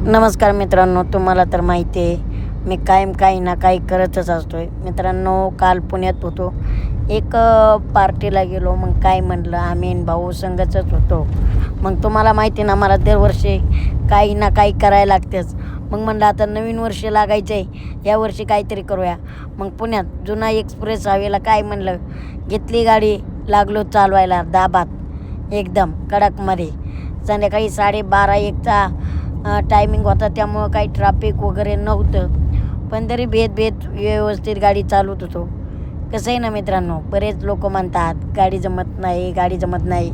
नमस्कार मित्रांनो, तुम्हाला तर माहिती आहे मी कायम काही ना काही करतच असतो आहे. मित्रांनो, काल पुण्यात होतो. एक पार्टीला गेलो. मग काय म्हटलं, आम्ही भाऊ संघाचंच होतो. मग तुम्हाला माहिती ना, मला दरवर्षी काही ना काही करायला लागतेच. मग म्हणलं आता नवीन वर्ष लागायचं आहे, यावर्षी काहीतरी करूया. मग पुण्यात जुना एक्सप्रेस हायवेला काय म्हणलं, घेतली गाडी, लागलो चालवायला दाबात एकदम कडकमध्ये. संध्याकाळी 12:30-1चा टायमिंग होता, त्यामुळं काही ट्रॅफिक वगैरे नव्हतं. पण तरी भेद व्यवस्थित गाडी चालवत होतो. कसं आहे ना मित्रांनो, बरेच लोक म्हणतात गाडी जमत नाही,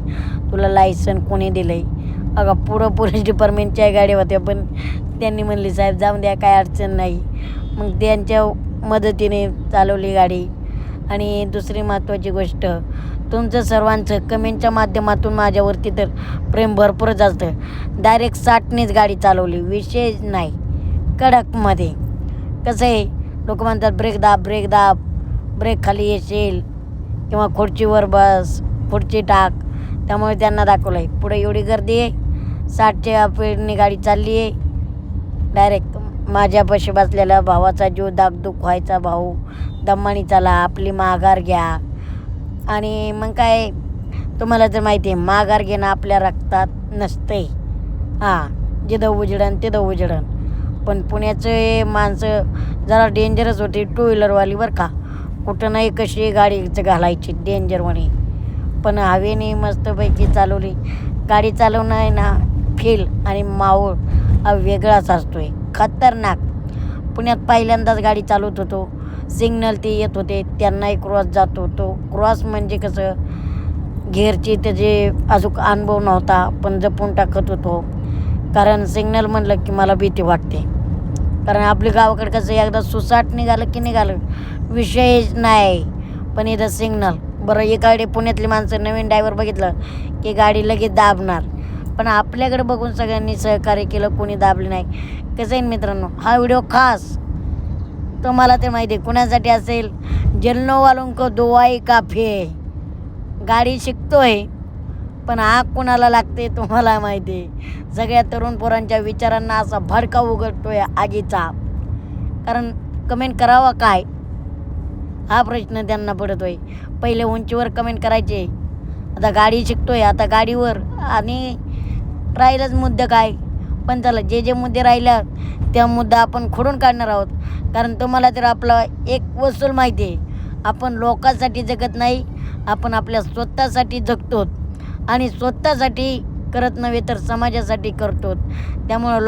तुला लायसन कोणी दिलं आहे. अगं पुढं पोलीस डिपार्टमेंटच्या गाड्या होत्या, पण त्यांनी म्हणली साहेब जाऊन द्या, काय अडचण नाही. मग त्यांच्या मदतीने चालवली गाडी. आणि दुसरी महत्त्वाची गोष्ट, तुमचं सर्वांचं कमेंटच्या माध्यमातून माझ्यावरती तर प्रेम भरपूरच असतं. डायरेक्ट 60नेच गाडी चालवली, विशेष नाही, कडकमध्ये. कसं आहे, लोक म्हणतात ब्रेक दाब, ब्रेक खाली येशील किंवा खुर्चीवर बस, खुर्ची टाक. त्यामुळे त्यांना दाखवलं आहे. पुढे एवढी गर्दी आहे, 60च्या स्पीडने गाडी चालली आहे. डायरेक्ट माझ्यापाशी बसलेल्या भावाचा जीव दागदुख व्हायचा. भाऊ दम्मानी चला, आपली माघार घ्या. आणि मग काय, तुम्हाला तर माहिती आहे, माघार घेणं आपल्या रक्तात नसते. जिथं उजडण तिथं उजडण. पण पुण्याचे माणसं जरा डेंजरस होती, टू व्हीलरवाली बरं का. कुठं नाही कशी गाडीचं घालायची डेंजरवाणी. पण हवेने मस्तपैकी चालवली. गाडी चालवणं आहे ना, फील आणि माहोल हा वेगळाच असतो आहे, खतरनाक. पुण्यात पहिल्यांदाच गाडी चालवत होतो. सिग्नल ते येत होते, त्यांनाही क्रॉस जात होतो. क्रॉस म्हणजे कसं, घेरची त्याचे अजून अनुभव नव्हता, पण जपून टाकत होतो. कारण सिग्नल म्हणलं की मला भीती वाटते. कारण आपली गावाकडे कसं, एकदा सुसाट निघालं की निघालं, विषयच नाही. पण इथं सिग्नल बरं, एकाकडे पुण्यातली माणसं नवीन ड्रायव्हर बघितलं की गाडी लगेच दाबणार. पण आपल्याकडे बघून सगळ्यांनी सहकार्य केलं, कोणी दाबले नाही. कसं आहे मित्रांनो, हा व्हिडिओ खास तुम्हाला ते माहिती आहे कुणासाठी असेल, जलनो वालों को दुआई काफी आहे. गाडी शिकतोय, पण आग कुणाला लागते तुम्हाला माहिती आहे. सगळ्या तरुण पोरांच्या विचारांना असा भडका उघडतोय आगीचा. कारण कमेंट करावा काय, हा प्रश्न त्यांना पडतोय. पहिले उंचीवर कमेंट करायचे, आता गाडी शिकतोय, आता गाडीवर. आणि राहिलंच मुद्दा काय. पण चला, जे मुद्दे राहिल्या त्या मुद्दा आपण खोडून काढणार आहोत. कारण तुम्हाला तर आपला एक वसूल माहिती आहे, आपण लोकांसाठी जगत नाही, आपण आपल्या स्वतःसाठी जगतो. आणि स्वतःसाठी करत नव्हे तर समाजासाठी करतो. त्यामुळं